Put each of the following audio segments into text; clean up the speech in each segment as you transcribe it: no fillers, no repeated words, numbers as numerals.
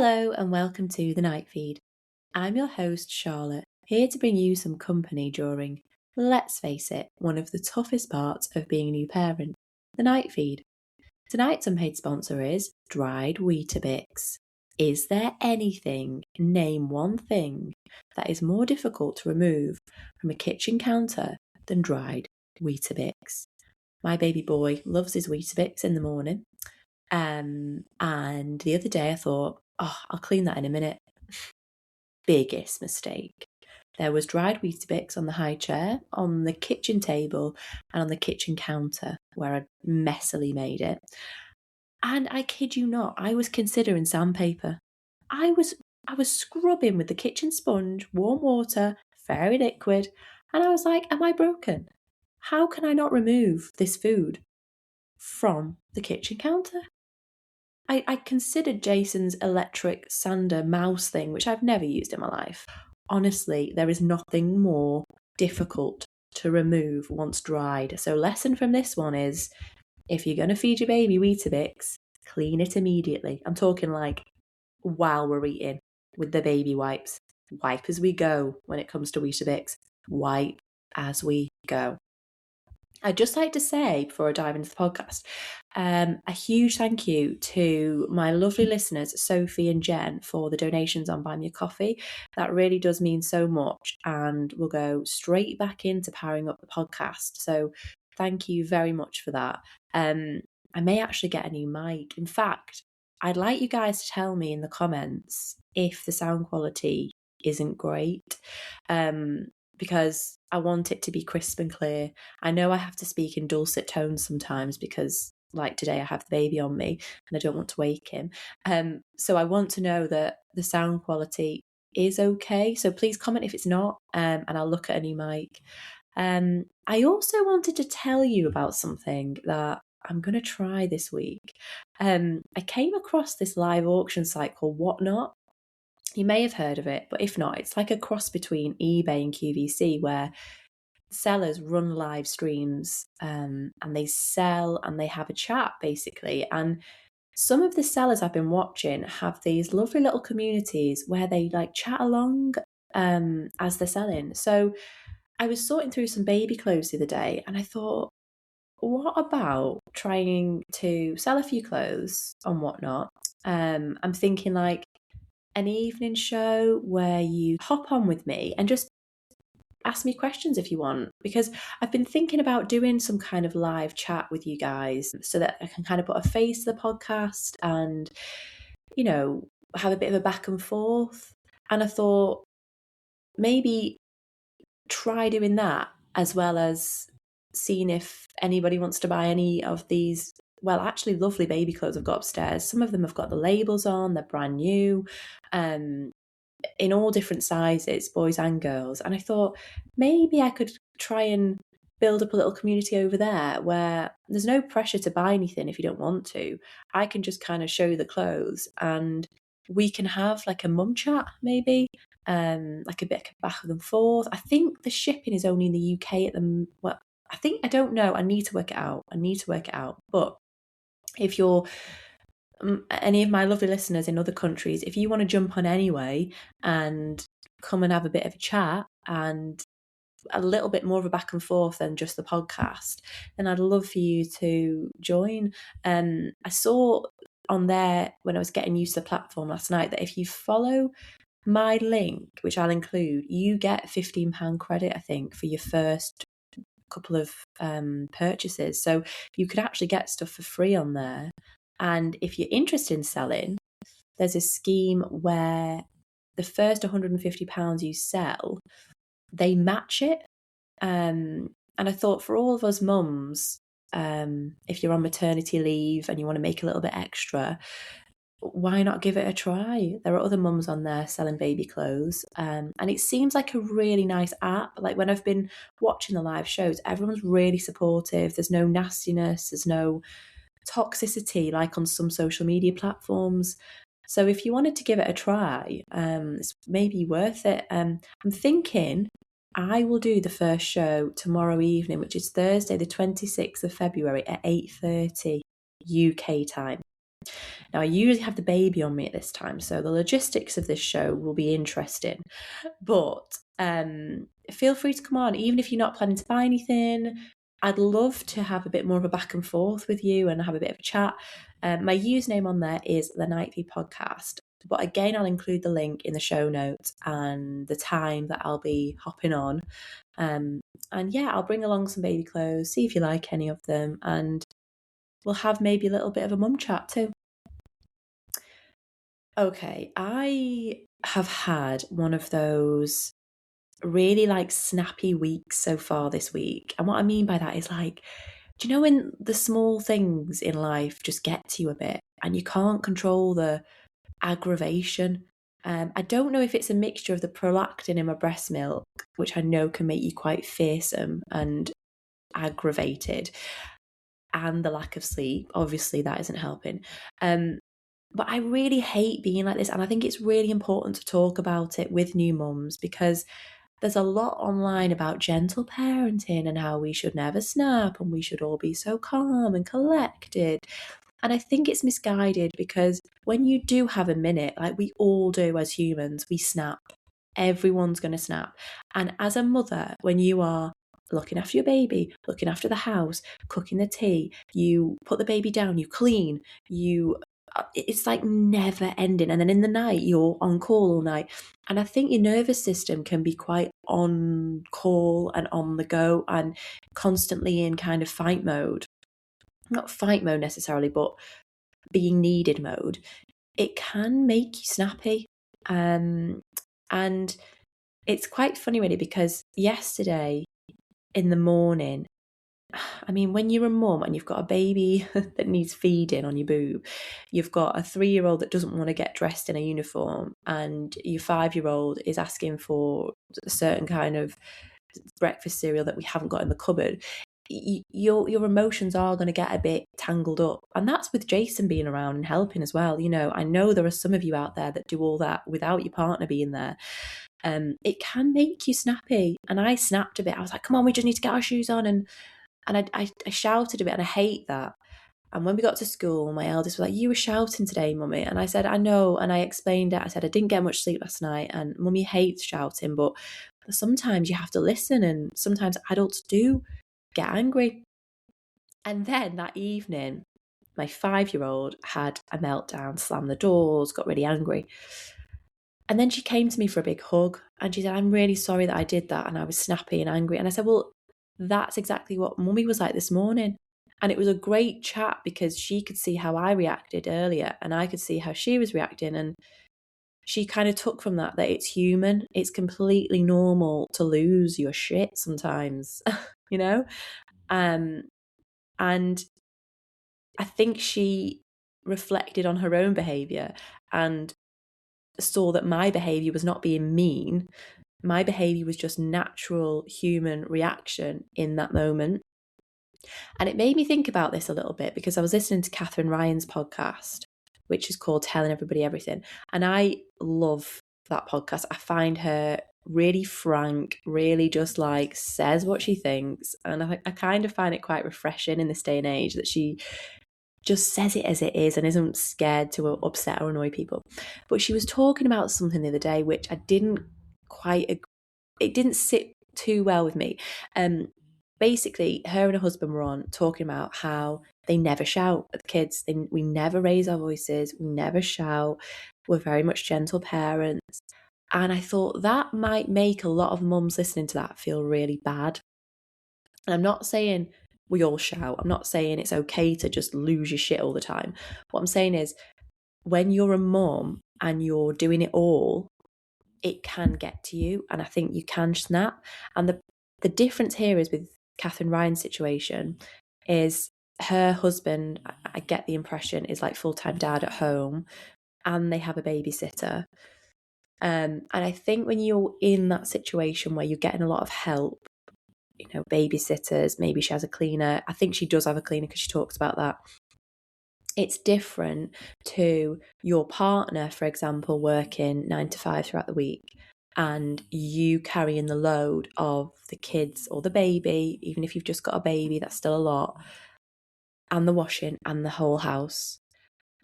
Hello and welcome to the Night Feed. I'm your host Charlotte, here to bring you some company during, let's face it, one of the toughest parts of being a new parent, the Night Feed. Tonight's unpaid sponsor is dried Weetabix. Is there anything, name one thing, that is more difficult to remove from a kitchen counter than dried Weetabix? My baby boy loves his Weetabix in the morning. And the other day I thought, I'll clean that in a minute. Biggest mistake. There was dried Weetabix on the high chair, on the kitchen table, and on the kitchen counter where I'd messily made it. And I kid you not, I was considering sandpaper. I was scrubbing with the kitchen sponge, warm water, fairy liquid, and I was like, am I broken? How can I not remove this food from the kitchen counter? I considered Jason's electric sander mouse thing, which I've never used in my life. Honestly, there is nothing more difficult to remove once dried. So lesson from this one is, if you're going to feed your baby Weetabix, clean it immediately. I'm talking like while we're eating with the baby wipes. Wipe as we go when it comes to Weetabix. Wipe as we go. I'd just like to say, before I dive into the podcast, a huge thank you to my lovely listeners, Sophie and Jen, for the donations on Buy Me a Coffee. That really does mean so much, and we'll go straight back into powering up the podcast. So thank you very much for that. I may actually get a new mic. In fact, I'd like you guys to tell me in the comments if the sound quality isn't great. Because I want it to be crisp and clear. I know I have to speak in dulcet tones sometimes because, like today, I have the baby on me and I don't want to wake him. So I want to know that the sound quality is okay. So please comment if it's not, and I'll look at a new mic. I also wanted to tell you about something that I'm going to try this week. I came across this live auction site called Whatnot. You may have heard of it, but if not, it's like a cross between eBay and QVC, where sellers run live streams and they sell and they have a chat basically. And some of the sellers I've been watching have these lovely little communities where they like chat along as they're selling. So I was sorting through some baby clothes the other day and I thought, what about trying to sell a few clothes on Whatnot? I'm thinking like an evening show where you hop on with me and just ask me questions if you want, because I've been thinking about doing some kind of live chat with you guys so that I can kind of put a face to the podcast and, you know, have a bit of a back and forth. And I thought maybe try doing that as well as seeing if anybody wants to buy any of these, well, actually lovely baby clothes I've got upstairs. Some of them have got the labels on, they're brand new, in all different sizes, boys and girls. And I thought maybe I could try and build up a little community over there where there's no pressure to buy anything if you don't want to. I can just kind of show you the clothes and we can have like a mum chat maybe, like a bit of back and forth. I think the shipping is only in the UK at the, well, I don't know. I need to work it out. But if you're any of my lovely listeners in other countries, if you want to jump on anyway and come and have a bit of a chat and a little bit more of a back and forth than just the podcast, then I'd love for you to join. I saw on there when I was getting used to the platform last night that if you follow my link, which I'll include, you get £15 credit, I think, for your first couple of purchases. So you could actually get stuff for free on there. And if you're interested in selling, there's a scheme where the first £150 you sell, they match it. And I thought for all of us mums, if you're on maternity leave and you want to make a little bit extra, why not give it a try? There are other mums on there selling baby clothes. And it seems like a really nice app. Like when I've been watching the live shows, everyone's really supportive. There's no nastiness. There's no toxicity like on some social media platforms. So if you wanted to give it a try, it's maybe worth it. I'm thinking I will do the first show tomorrow evening, which is Thursday the 26th of February at 8:30 UK time. Now, I usually have the baby on me at this time, so the logistics of this show will be interesting. But feel free to come on, even if you're not planning to buy anything. I'd love to have a bit more of a back and forth with you and have a bit of a chat. My username on there is the Nightly Podcast. But again, I'll include the link in the show notes and the time that I'll be hopping on. And yeah, I'll bring along some baby clothes, see if you like any of them, and we'll have maybe a little bit of a mum chat too. Okay, I have had one of those really like snappy weeks so far this week. And what I mean by that is like, do you know when the small things in life just get to you a bit and you can't control the aggravation? I don't know if it's a mixture of the prolactin in my breast milk, which I know can make you quite fearsome and aggravated, and the lack of sleep. Obviously, that isn't helping. But I really hate being like this. And I think it's really important to talk about it with new mums because there's a lot online about gentle parenting and how we should never snap and we should all be so calm and collected. And I think it's misguided because when you do have a minute, like we all do as humans, we snap. Everyone's going to snap. And as a mother, when you are looking after your baby, looking after the house, cooking the tea, you put the baby down, you clean, it's like never ending. And then in the night, you're on call all night. And I think your nervous system can be quite on call and on the go and constantly in kind of fight mode. Not fight mode necessarily, but being needed mode. It can make you snappy. And it's quite funny really because yesterday in the morning, I mean, when you're a mum and you've got a baby that needs feeding on your boob, you've got a 3-year-old that doesn't want to get dressed in a uniform, and your 5-year-old is asking for a certain kind of breakfast cereal that we haven't got in the cupboard, your emotions are going to get a bit tangled up. And that's with Jason being around and helping as well. You know, I know there are some of you out there that do all that without your partner being there. It can make you snappy. And I snapped a bit. I was like, come on, we just need to get our shoes on. And I shouted a bit, and I hate that. And when we got to school, my eldest was like, you were shouting today, Mummy. And I said, I know. And I explained it. I said, I didn't get much sleep last night and Mummy hates shouting, but sometimes you have to listen, and sometimes adults do get angry. And then that evening, my 5-year-old had a meltdown, slammed the doors, got really angry. And then she came to me for a big hug and she said, I'm really sorry that I did that and I was snappy and angry. And I said, well, that's exactly what Mummy was like this morning. And it was a great chat because she could see how I reacted earlier and I could see how she was reacting. And she kind of took from that it's human. It's completely normal to lose your shit sometimes, you know? And I think she reflected on her own behaviour and saw that my behaviour was not being mean. My behaviour was just natural human reaction in that moment. And it made me think about this a little bit because I was listening to Catherine Ryan's podcast, which is called Telling Everybody Everything. And I love that podcast. I find her really frank, really just like says what she thinks. And I kind of find it quite refreshing in this day and age that she just says it as it is and isn't scared to upset or annoy people. But she was talking about something the other day which I didn't quite, it didn't sit too well with me. Basically, her and her husband were on talking about how they never shout at the kids. We never raise our voices. We never shout. We're very much gentle parents. And I thought that might make a lot of mums listening to that feel really bad. And I'm not saying we all shout. I'm not saying it's okay to just lose your shit all the time. What I'm saying is when you're a mum and you're doing it all, it can get to you. And I think you can snap. And the difference here is with Catherine Ryan's situation is her husband, I get the impression, is like full-time dad at home and they have a babysitter. And I think when you're in that situation where you're getting a lot of help, you know, babysitters, maybe she has a cleaner. I think she does have a cleaner because she talks about that. It's different to your partner, for example, working 9 to 5 throughout the week and you carrying the load of the kids or the baby, even if you've just got a baby, that's still a lot, and the washing and the whole house.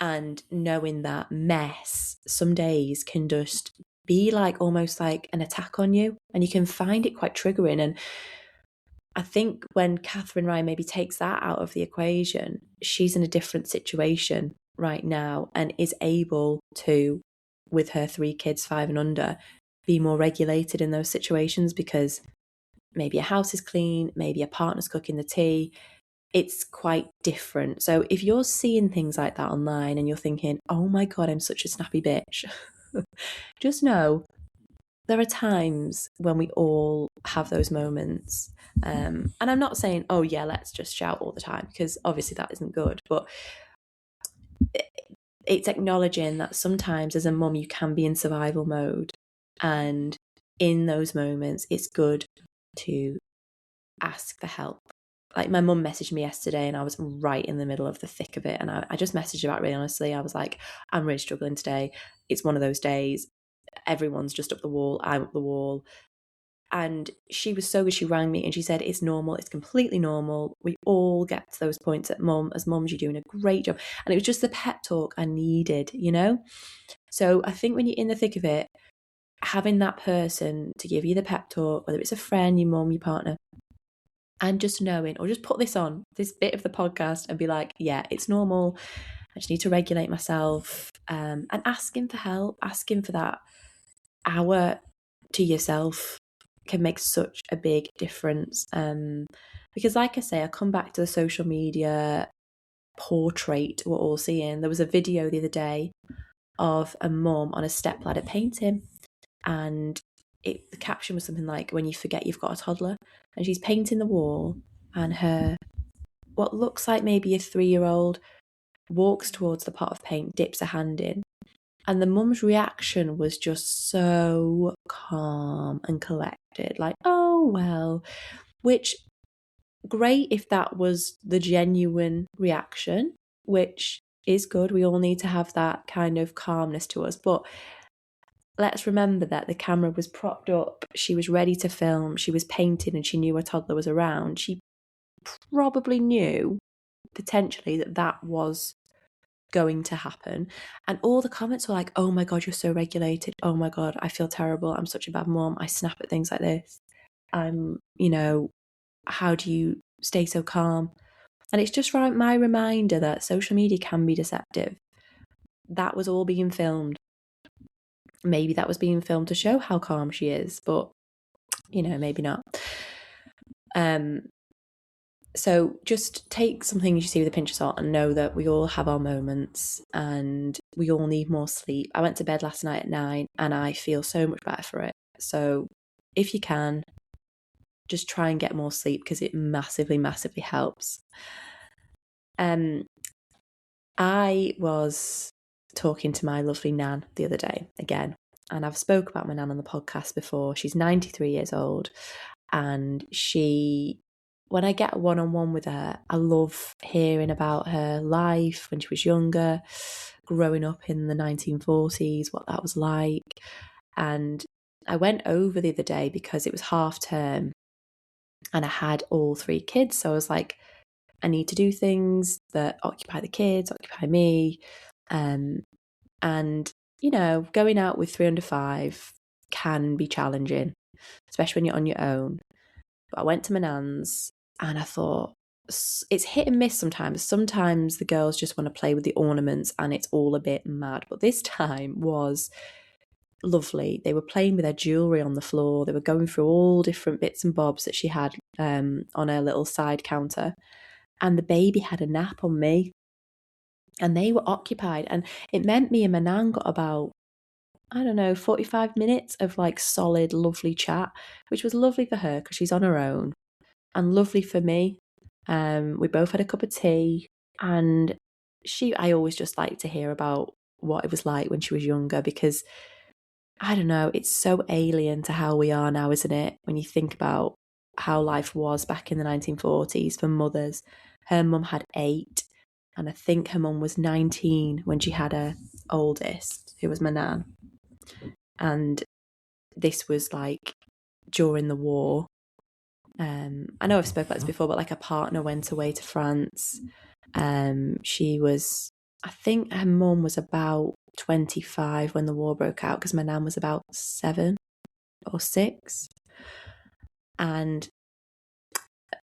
And knowing that mess some days can just be like almost like an attack on you, and you can find it quite triggering. And I think when Catherine Ryan maybe takes that out of the equation, she's in a different situation right now and is able to, with her 3 kids, 5 and under, be more regulated in those situations, because maybe a house is clean, maybe a partner's cooking the tea. It's quite different. So if you're seeing things like that online and you're thinking, oh my God, I'm such a snappy bitch, just know there are times when we all have those moments. And I'm not saying, oh yeah, let's just shout all the time, because obviously that isn't good. But it's acknowledging that sometimes as a mum, you can be in survival mode. And in those moments, it's good to ask for help. Like my mum messaged me yesterday and I was right in the middle of the thick of it. And I just messaged her back really honestly. I was like, I'm really struggling today. It's one of those days. Everyone's just up the wall. I'm up the wall. And she was so good. She rang me and she said, it's normal. It's completely normal. We all get to those points as mums, you're doing a great job. And it was just the pep talk I needed, you know? So I think when you're in the thick of it, having that person to give you the pep talk, whether it's a friend, your mum, your partner, and just knowing, or just put this on, this bit of the podcast and be like, yeah, it's normal. I just need to regulate myself. And asking for help, asking for that hour to yourself can make such a big difference. Because like I say, I come back to the social media portrait we're all seeing. There was a video the other day of a mum on a stepladder painting, and the caption was something like, when you forget you've got a toddler, and she's painting the wall, and her, what looks like maybe a 3-year-old, walks towards the pot of paint, dips a hand in, and the mum's reaction was just so calm and collected, like, oh, well, which, great if that was the genuine reaction, which is good. We all need to have that kind of calmness to us. But let's remember that the camera was propped up. She was ready to film. She was painting and she knew her toddler was around. She probably knew potentially that was going to happen. And all the comments were like, oh my God, you're so regulated. Oh my God, I feel terrible. I'm such a bad mom. I snap at things like this. How do you stay so calm? And it's just my reminder that social media can be deceptive. That was all being filmed. Maybe that was being filmed to show how calm she is, but maybe not. So just take some things you see with a pinch of salt and know that we all have our moments and we all need more sleep. I went to bed last night at 9 and I feel so much better for it. So if you can, just try and get more sleep, because it massively, massively helps. I was talking to my lovely Nan the other day again, and I've spoke about my Nan on the podcast before. She's 93 years old, and when I get one-on-one with her, I love hearing about her life when she was younger, growing up in the 1940s, what that was like. And I went over the other day because it was half term and I had all 3 kids. So I was like, I need to do things that occupy the kids, occupy me. And, going out with 3 under 5 can be challenging, especially when you're on your own. But I went to my nan's and I thought, it's hit and miss sometimes. Sometimes the girls just want to play with the ornaments and it's all a bit mad. But this time was lovely. They were playing with their jewellery on the floor. They were going through all different bits and bobs that she had on her little side counter. And the baby had a nap on me. And they were occupied. And it meant me and my nan got about, 45 minutes of like solid, lovely chat, which was lovely for her because she's on her own, and lovely for me. We both had a cup of tea, and I always just like to hear about what it was like when she was younger, because it's so alien to how we are now, isn't it? When you think about how life was back in the 1940s for mothers. Her mum had 8, and I think her mum was 19 when she had her oldest, who was my nan. And this was like during the war. I know I've spoken about this before, but like a partner went away to France. She was I think her mum was about 25 when the war broke out, because my nan was about 7 or 6. And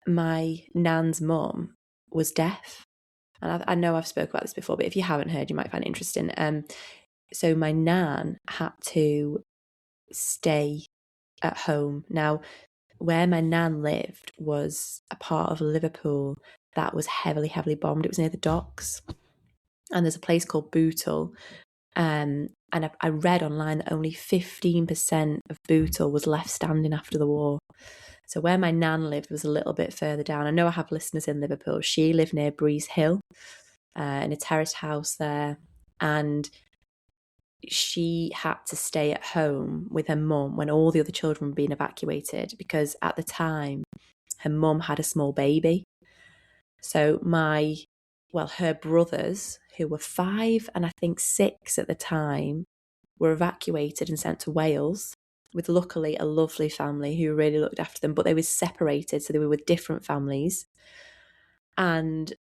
my nan's mum was deaf. And I know I've spoken about this before, but if you haven't heard, you might find it interesting. So my nan had to stay at home. Now, where my nan lived was a part of Liverpool that was heavily, heavily bombed. It was near the docks. And there's a place called Bootle. And I read online that only 15% of Bootle was left standing after the war. So where my nan lived was a little bit further down. I know I have listeners in Liverpool. She lived near Breeze Hill, in a terraced house there. And she had to stay at home with her mum when all the other children were being evacuated, because at the time, her mum had a small baby. So her brothers, who were 5 and I think 6 at the time, were evacuated and sent to Wales, with luckily a lovely family who really looked after them, but they were separated, so they were with different families. And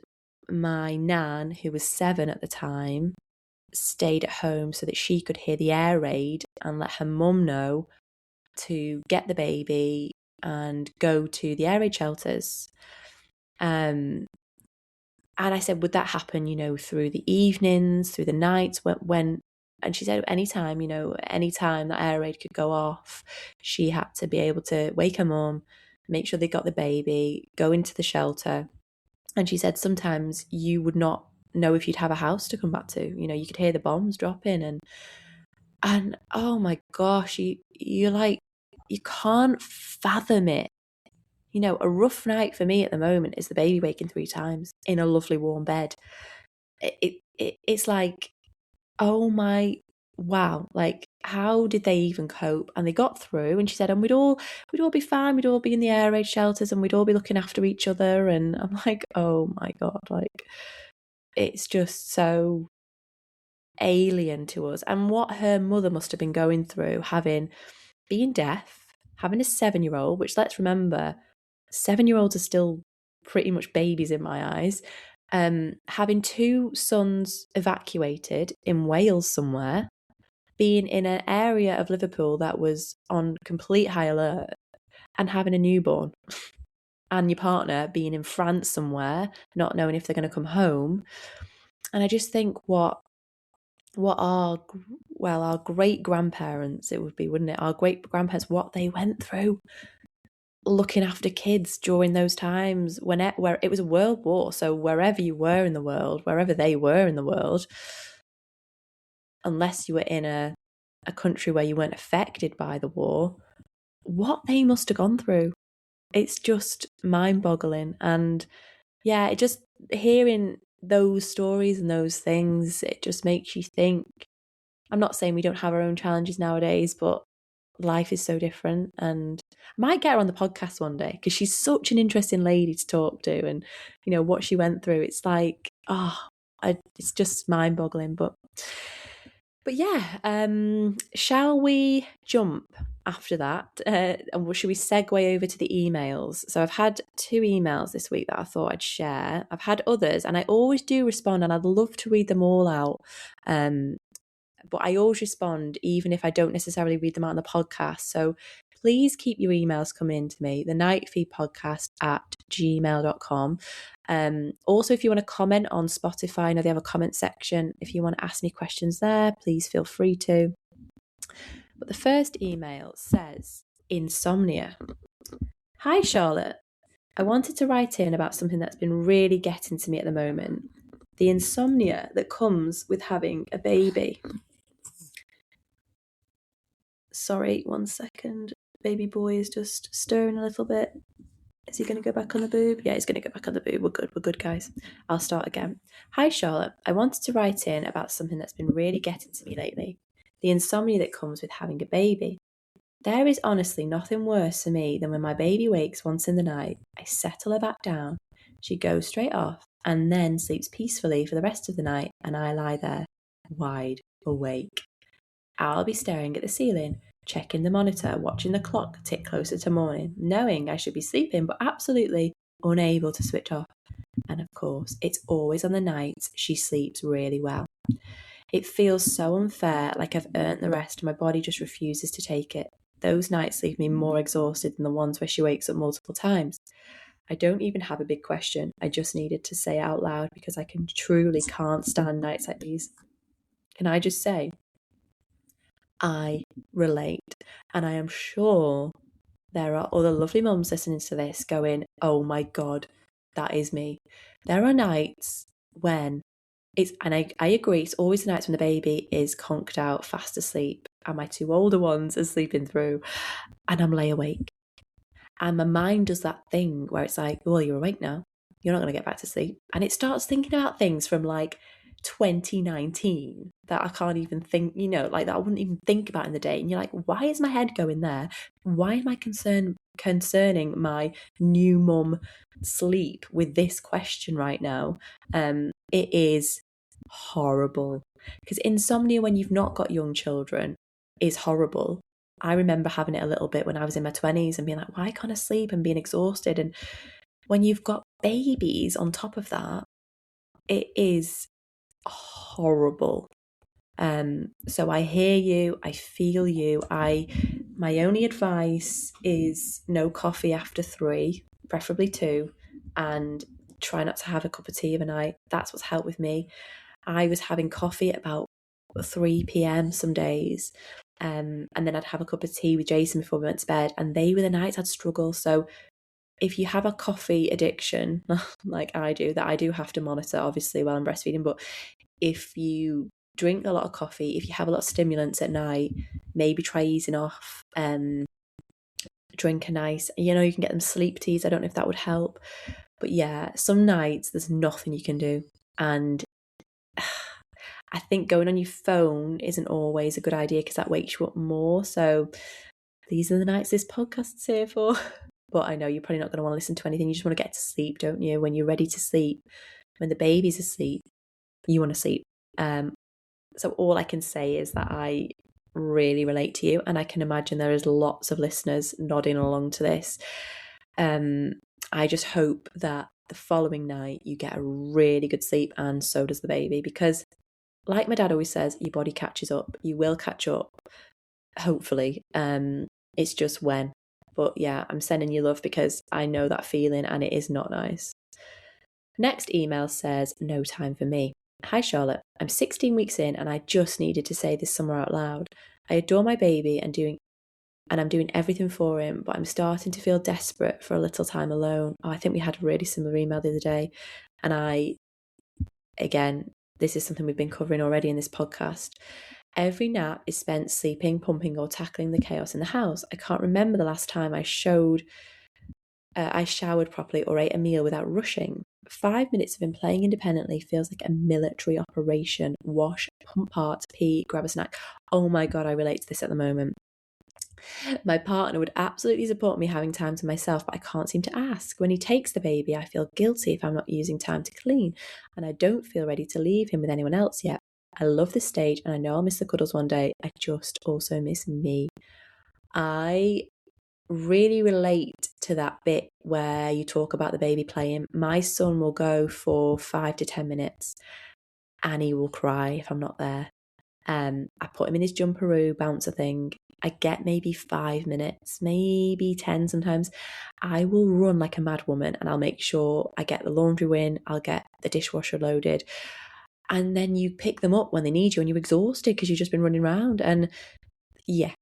my nan, who was 7 at the time, stayed at home so that she could hear the air raid and let her mum know to get the baby and go to the air raid shelters. And I said, would that happen, through the evenings, through the nights, when and she said anytime that air raid could go off, she had to be able to wake her mum, make sure they got the baby, go into the shelter. And she said sometimes you would not know if you'd have a house to come back to. You could hear the bombs dropping, and oh my gosh, you're like, you can't fathom it. A rough night for me at the moment is the baby waking 3 times in a lovely warm bed. It's like, oh my, wow, like, how did they even cope? And they got through. And she said, and we'd all be fine. We'd all be in the air raid shelters, and we'd all be looking after each other. And I'm like, oh my God, like, it's just so alien to us. And what her mother must have been going through, being deaf, having a 7-year-old, which, let's remember, 7-year-olds are still pretty much babies in my eyes, having 2 sons evacuated in Wales somewhere, being in an area of Liverpool that was on complete high alert, and having a newborn, and your partner being in France somewhere, not knowing if they're going to come home. And I just think what our great grandparents, it would be, wouldn't it? Our great grandparents, what they went through looking after kids during those times where it was a world war. So wherever you were in the world, wherever they were in the world, unless you were in a country where you weren't affected by the war, what they must have gone through. It's just mind-boggling. And yeah, it just, hearing those stories and those things, it just makes you think. I'm not saying we don't have our own challenges nowadays, but life is so different. And I might get her on the podcast one day, because she's such an interesting lady to talk to, and what she went through. It's like, it's just mind-boggling. But yeah, shall we jump after that? And should we segue over to the emails? So I've had 2 emails this week that I thought I'd share. I've had others, and I always do respond, and I'd love to read them all out. But I always respond, even if I don't necessarily read them out on the podcast. So please keep your emails coming to me, the nightfeedpodcast@gmail.com. Also, if you want to comment on Spotify, I know they have a comment section. If you want to ask me questions there, please feel free to. But the first email says, Insomnia. Hi, Charlotte. I wanted to write in about something that's been really getting to me at the moment. The insomnia that comes with having a baby. Sorry, 1 second. Baby boy is just stirring a little bit. Is he going to go back on the boob? Yeah, he's going to go back on the boob. We're good, guys. I'll start again. Hi, Charlotte. I wanted to write in about something that's been really getting to me lately. The insomnia that comes with having a baby. There is honestly nothing worse for me than when my baby wakes once in the night, I settle her back down, she goes straight off, and then sleeps peacefully for the rest of the night, and I lie there, wide awake. I'll be staring at the ceiling, checking the monitor, watching the clock tick closer to morning, knowing I should be sleeping, but absolutely unable to switch off. And of course, it's always on the nights she sleeps really well. It feels so unfair, like I've earned the rest, and my body just refuses to take it. Those nights leave me more exhausted than the ones where she wakes up multiple times. I don't even have a big question. I just needed to say it out loud because I truly can't stand nights like these. Can I just say, I relate. And I am sure there are other lovely mums listening to this going, oh my God, that is me. There are nights when and I agree, it's always the nights when the baby is conked out, fast asleep, and my two older ones are sleeping through, and I'm lay awake. And my mind does that thing where it's like, well, you're awake now. You're not going to get back to sleep. And it starts thinking about things from like 2019 that I can't even think, like that I wouldn't even think about in the day. And you're like, why is my head going there? Why am I concerning my new mum sleep with this question right now? It is horrible. Because insomnia when you've not got young children is horrible. I remember having it a little bit when I was in my 20s and being like, why can't I sleep, and being exhausted. And when you've got babies on top of that, it is horrible. So I hear you, I feel you. My only advice is no coffee after 3, preferably 2, and try not to have a cup of tea overnight. That's what's helped with me. I was having coffee at about 3 p.m. some days. And then I'd have a cup of tea with Jason before we went to bed, and they were the nights I'd struggle. So if you have a coffee addiction, like I do, that I do have to monitor, obviously, while I'm breastfeeding, but if you drink a lot of coffee, if you have a lot of stimulants at night, maybe try easing off, drink a nice, you can get them sleep teas. I don't know if that would help. But yeah, some nights there's nothing you can do. And I think going on your phone isn't always a good idea because that wakes you up more. So these are the nights this podcast's here for. But I know you're probably not going to want to listen to anything. You just want to get to sleep, don't you? When you're ready to sleep, when the baby's asleep, you want to sleep. So all I can say is that I really relate to you, and I can imagine there is lots of listeners nodding along to this. I just hope that the following night you get a really good sleep, and so does the baby, because like my dad always says, your body catches up. You will catch up, hopefully. It's just when. But yeah, I'm sending you love because I know that feeling and it is not nice. Next email says, no time for me. Hi Charlotte, I'm 16 weeks in and I just needed to say this somewhere out loud. I adore my baby and I'm doing everything for him, but I'm starting to feel desperate for a little time alone. I think we had a really similar email the other day. And again, this is something we've been covering already in this podcast. Every nap is spent sleeping, pumping, or tackling the chaos in the house. I can't remember the last time I showered properly or ate a meal without rushing. 5 minutes of him playing independently feels like a military operation. Wash, pump parts, pee, grab a snack. Oh my God, I relate to this at the moment. My partner would absolutely support me having time to myself, but I can't seem to ask. When he takes the baby, I feel guilty if I'm not using time to clean, and I don't feel ready to leave him with anyone else yet. I love this stage, and I know I'll miss the cuddles one day. I just also miss me. I really relate to that bit where you talk about the baby playing. My son will go for 5 to 10 minutes and he will cry if I'm not there. I put him in his jumperoo bouncer thing. I get maybe 5 minutes, maybe 10 sometimes. I will run like a mad woman and I'll make sure I get the laundry in, I'll get the dishwasher loaded. And then you pick them up when they need you and you're exhausted because you've just been running around. And yeah,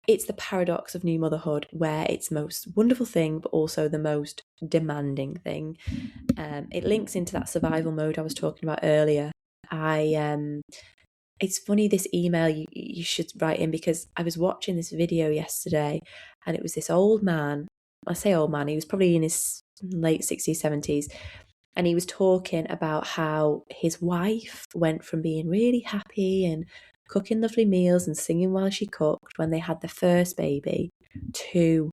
it's the paradox of new motherhood where it's the most wonderful thing, but also the most demanding thing. It links into that survival mode I was talking about earlier. It's funny, this email you should write in, because I was watching this video yesterday and it was this old man. I say old man, he was probably in his late 60s, 70s. And he was talking about how his wife went from being really happy and cooking lovely meals and singing while she cooked when they had the first baby to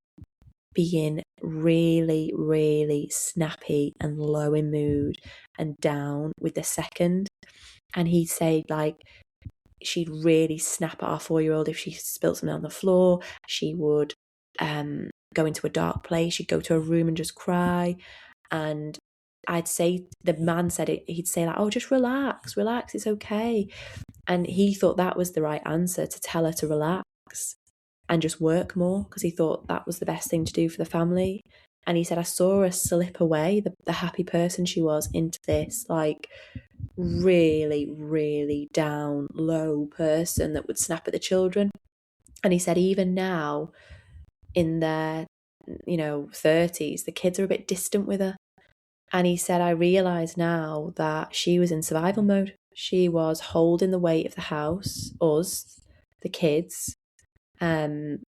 being really, really snappy and low in mood and down with the second. And he said, like, she'd really snap at our 4-year-old if she spilled something on the floor. She would go into a dark place. She'd go to a room and just cry. And the man said it, he'd say like, oh, just relax, it's okay. And he thought that was the right answer, to tell her to relax and just work more, because he thought that was the best thing to do for the family. And he said, I saw her slip away, the happy person she was, into this like really, really down, low person that would snap at the children. And he said, even now in their 30s, the kids are a bit distant with her. And he said, I realise now that she was in survival mode. She was holding the weight of the house, us, the kids, and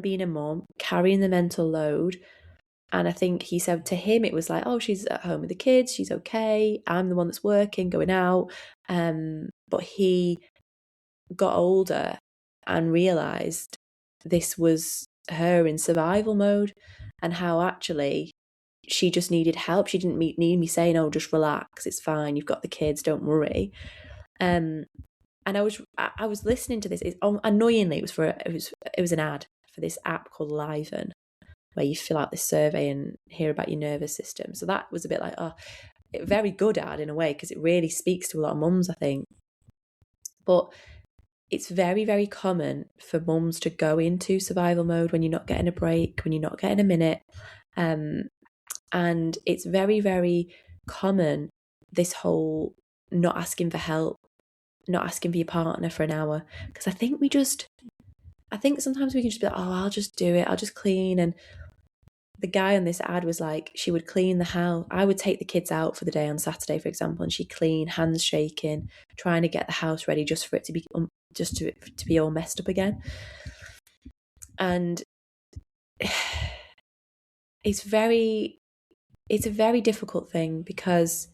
being a mum, carrying the mental load. And I think he said to him, it was like, oh, she's at home with the kids, she's okay. I'm the one that's working, going out. But he got older and realised this was her in survival mode, and how actually she just needed help. She didn't need me saying, oh, just relax, it's fine, you've got the kids, don't worry. And I was listening to this. Annoyingly, it was an ad for this app called Liven, where you fill out this survey and hear about your nervous system. So that was a bit like, very good ad in a way, because it really speaks to a lot of mums, I think. But it's very, very common for mums to go into survival mode when you're not getting a break, when you're not getting a minute. And it's very, very common, this whole not asking for help, not asking for your partner for an hour. Because I think sometimes we can just be like, oh, I'll just do it, I'll just clean. And the guy on this ad was like, she would clean the house. I would take the kids out for the day on Saturday, for example, and she'd clean, hands shaking, trying to get the house ready just for it to be to be all messed up again. And it's a very difficult thing, because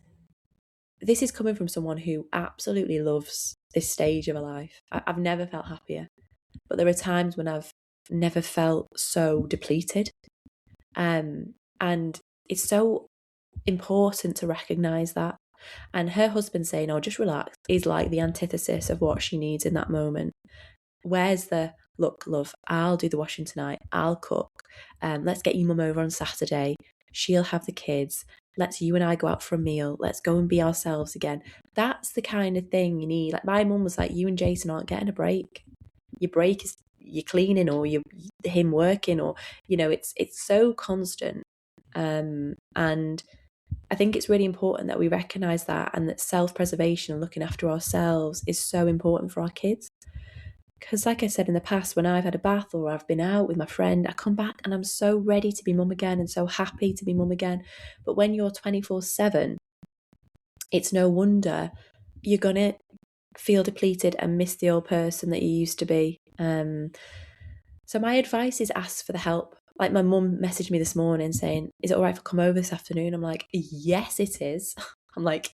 this is coming from someone who absolutely loves this stage of her life. I've never felt happier, but there are times when I've never felt so depleted. And it's so important to recognise that. And her husband saying, oh, just relax, is like the antithesis of what she needs in that moment. Where's the, look, love, I'll do the washing tonight, I'll cook, let's get your mum over on Saturday, she'll have the kids, you and I go out for a meal, let's go and be ourselves again. That's the kind of thing you need. Like, my mum was like, you and Jason aren't getting a break. Your break is you cleaning, or him working, or it's so constant. And I think it's really important that we recognise that, and that self-preservation and looking after ourselves is so important for our kids. Because like I said in the past, when I've had a bath or I've been out with my friend, I come back and I'm so ready to be mum again and so happy to be mum again. But when you're 24/7, it's no wonder you're going to feel depleted and miss the old person that you used to be. So my advice is ask for the help. Like, my mum messaged me this morning saying, is it all right if I come over this afternoon? I'm like, yes, it is. I'm like,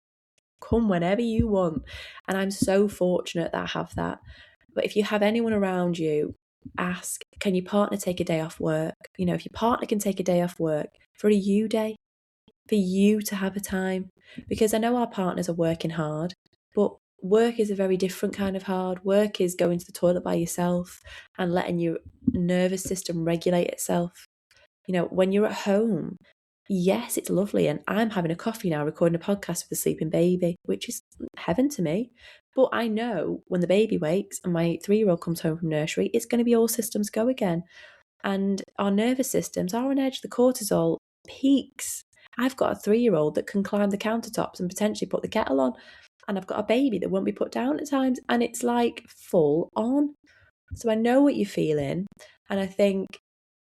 come whenever you want. And I'm so fortunate that I have that. But if you have anyone around you, ask, can your partner take a day off work? If your partner can take a day off work for a you day, for you to have a time. Because I know our partners are working hard, but work is a very different kind of hard. Work is going to the toilet by yourself and letting your nervous system regulate itself. When you're at home, yes, it's lovely. And I'm having a coffee now, recording a podcast with a sleeping baby, which is heaven to me. But I know when the baby wakes and my 3-year-old comes home from nursery, it's going to be all systems go again. And our nervous systems are on edge. The cortisol peaks. I've got a 3-year-old that can climb the countertops and potentially put the kettle on. And I've got a baby that won't be put down at times. And it's like full on. So I know what you're feeling. And I think,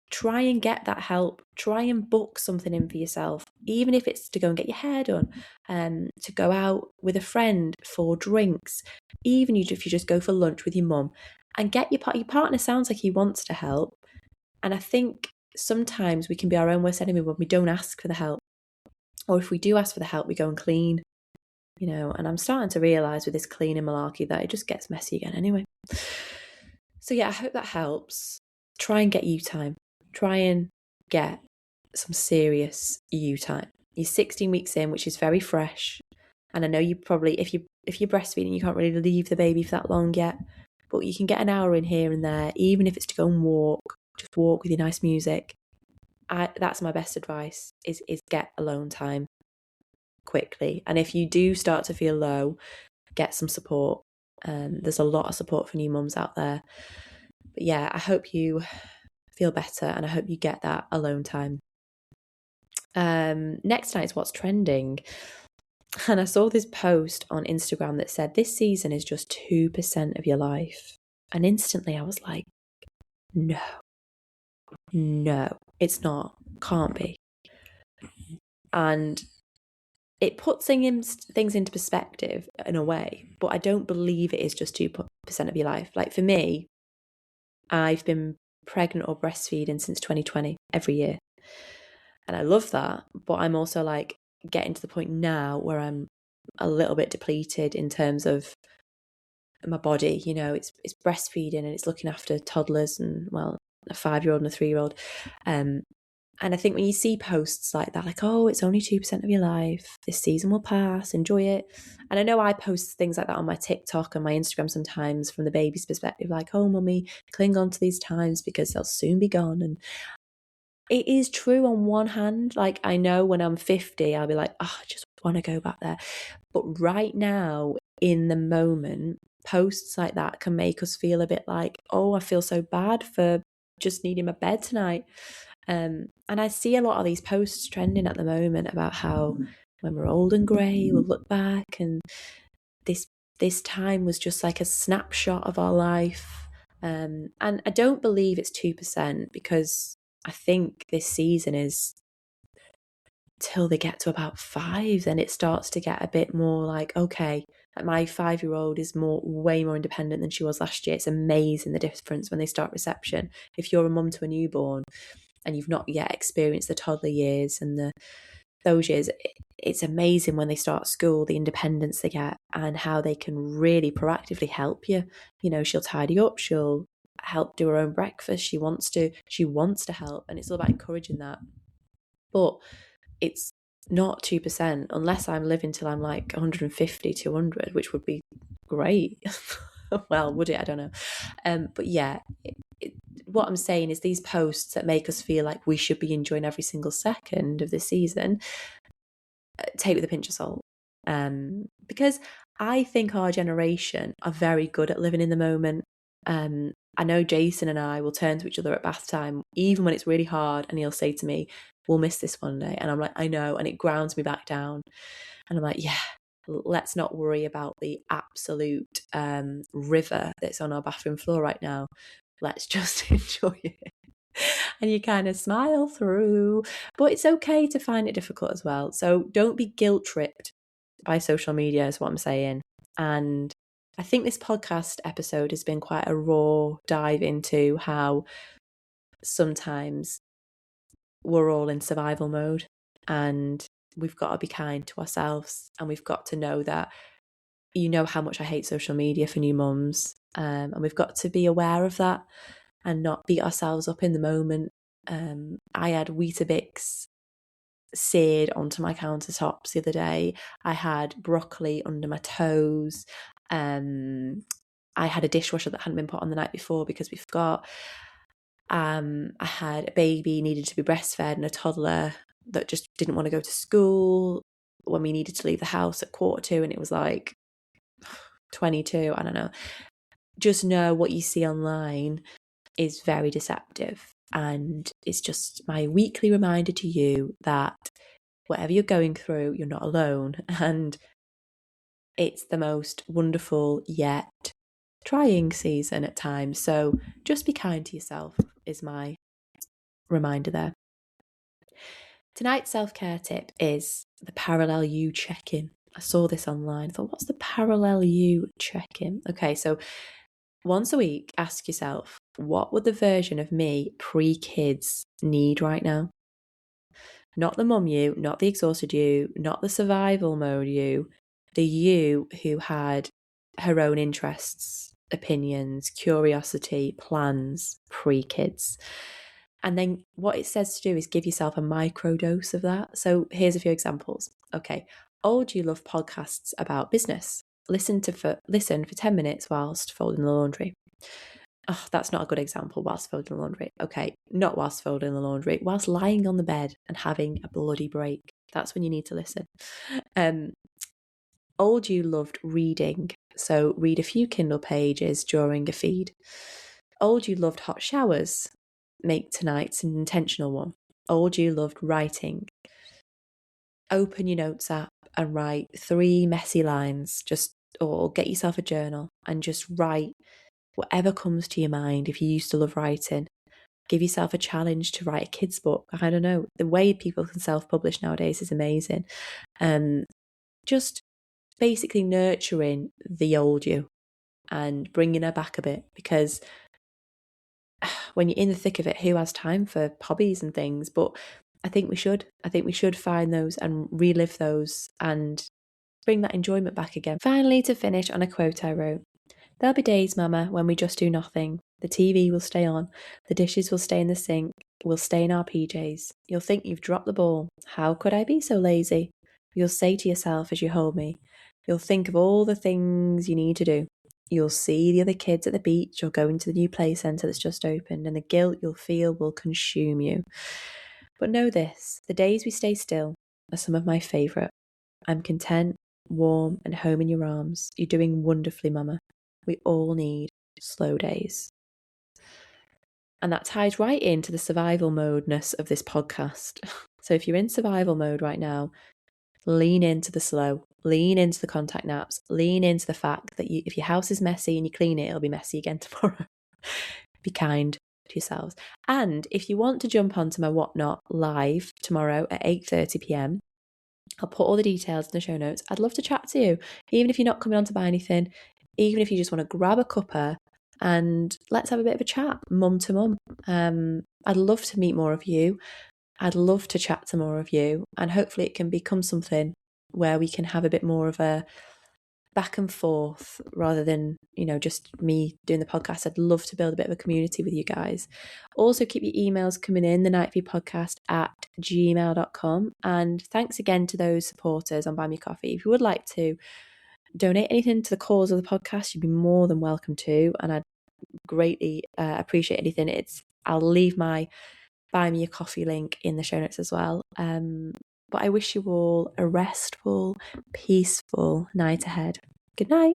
try and get that help. Try and book something in for yourself, even if it's to go and get your hair done, to go out with a friend for drinks, even if you just go for lunch with your mum, and get your partner sounds like he wants to help. And I think sometimes we can be our own worst enemy when we don't ask for the help, or if we do ask for the help, we go and clean, and I'm starting to realise with this cleaning malarkey that it just gets messy again anyway. So yeah, I hope that helps. Try and get you time. Try and get some serious you time. You're 16 weeks in, which is very fresh. And I know you probably, if you're breastfeeding, you can't really leave the baby for that long yet. But you can get an hour in here and there, even if it's to go and walk. Just walk with your nice music. that's my best advice is get alone time quickly. And if you do start to feel low, get some support. There's a lot of support for new mums out there. But yeah, I hope you feel better and I hope you get that alone time. Next night is what's trending. And I saw this post on Instagram that said this season is just 2% of your life. And instantly I was like, no, it's not. Can't be. And it puts things into perspective in a way, but I don't believe it is just 2% of your life. Like for me, I've been pregnant or breastfeeding since 2020 every year. And I love that, but I'm also like getting to the point now where I'm a little bit depleted in terms of my body. You know, it's breastfeeding and it's looking after toddlers and, well, a 5-year-old and a 3-year-old. And I think when you see posts like that, like, oh, it's only 2% of your life, this season will pass, enjoy it. And I know I post things like that on my TikTok and my Instagram sometimes from the baby's perspective, like, oh, mummy, cling on to these times because they'll soon be gone. And it is true on one hand. Like, I know when I'm 50, I'll be like, oh, I just want to go back there. But right now, in the moment, posts like that can make us feel a bit like, oh, I feel so bad for just needing my bed tonight. And I see a lot of these posts trending at the moment about how when we're old and grey, we'll look back and this time was just like a snapshot of our life. And I don't believe it's 2% because I think this season is till they get to about 5, then it starts to get a bit more like, okay, like my 5-year-old is way more independent than she was last year. It's amazing the difference when they start reception. If you're a mum to a newborn and you've not yet experienced the toddler years and those years, it's amazing when they start school, the independence they get and how they can really proactively help you. You know, she'll tidy up, she'll help do her own breakfast, she wants to help, and it's all about encouraging that. But it's not 2% unless I'm living till I'm like 150, 200, which would be great. Well, would it? I don't know. But yeah, what I'm saying is these posts that make us feel like we should be enjoying every single second of the season, take with a pinch of salt. Because I think our generation are very good at living in the moment. I know Jason and I will turn to each other at bath time, even when it's really hard, and he'll say to me, we'll miss this one day. And I'm like, I know, and it grounds me back down. And I'm like, yeah, let's not worry about the absolute river that's on our bathroom floor right now. Let's just enjoy it. And you kind of smile through. But it's okay to find it difficult as well. So don't be guilt-tripped by social media is what I'm saying. And I think this podcast episode has been quite a raw dive into how sometimes we're all in survival mode and we've got to be kind to ourselves, and we've got to know that, you know how much I hate social media for new mums, and we've got to be aware of that and not beat ourselves up in the moment. I had Weetabix seared onto my countertops the other day. I had broccoli under my toes. I had a dishwasher that hadn't been put on the night before because we forgot. I had a baby needed to be breastfed and a toddler that just didn't want to go to school when we needed to leave the house at 1:45, and it was like 22. I don't know. Just know what you see online is very deceptive, and it's just my weekly reminder to you that whatever you're going through, you're not alone, and it's the most wonderful yet trying season at times. So just be kind to yourself is my reminder there. Tonight's self-care tip is the parallel you check-in. I saw this online. I thought, what's the parallel you check-in? Okay, so once a week, ask yourself, what would the version of me pre-kids need right now? Not the mum you, not the exhausted you, not the survival mode you, the you who had her own interests, opinions, curiosity, plans pre-kids. And then what it says to do is give yourself a micro dose of that. So here's a few examples. Okay, old you love podcasts about business. Listen for 10 minutes whilst folding the laundry. Oh, that's not a good example, whilst folding the laundry. Okay, not whilst folding the laundry, whilst lying on the bed and having a bloody break. That's when you need to listen. Old you loved reading, so read a few Kindle pages during a feed. Old you loved hot showers, make tonight's an intentional one. Old you loved writing. Open your notes app and write 3 messy lines, or get yourself a journal and just write whatever comes to your mind. If you used to love writing, give yourself a challenge to write a kid's book. I don't know, the way people can self-publish nowadays is amazing. Just basically nurturing the old you and bringing her back a bit, because when you're in the thick of it, who has time for hobbies and things? But I think we should find those and relive those and bring that enjoyment back again. Finally, to finish on a quote I wrote: "There'll be days, Mama, when we just do nothing. The TV will stay on, the dishes will stay in the sink, we'll stay in our PJs. You'll think you've dropped the ball. How could I be so lazy? You'll say to yourself as you hold me. You'll think of all the things you need to do. You'll see the other kids at the beach or go into the new play centre that's just opened, and the guilt you'll feel will consume you. But know this, the days we stay still are some of my favourite. I'm content, warm and home in your arms. You're doing wonderfully, Mama. We all need slow days." And that ties right into the survival modeness of this podcast. So if you're in survival mode right now, lean into the slow, lean into the contact naps, lean into the fact that if your house is messy and you clean it, it'll be messy again tomorrow. Be kind to yourselves. And if you want to jump onto my Whatnot live tomorrow at 8:30 p.m, I'll put all the details in the show notes. I'd love to chat to you, even if you're not coming on to buy anything, even if you just want to grab a cuppa and let's have a bit of a chat, mum to mum. I'd love to meet more of you. I'd love to chat to more of you, and hopefully it can become something where we can have a bit more of a back and forth rather than, just me doing the podcast. I'd love to build a bit of a community with you guys. Also, keep your emails coming in, the nightviewpodcast@gmail.com. And thanks again to those supporters on Buy Me Coffee. If you would like to donate anything to the cause of the podcast, you'd be more than welcome to. And I'd greatly appreciate anything. I'll leave my Buy Me a Coffee link in the show notes as well. But I wish you all a restful, peaceful night ahead. Good night.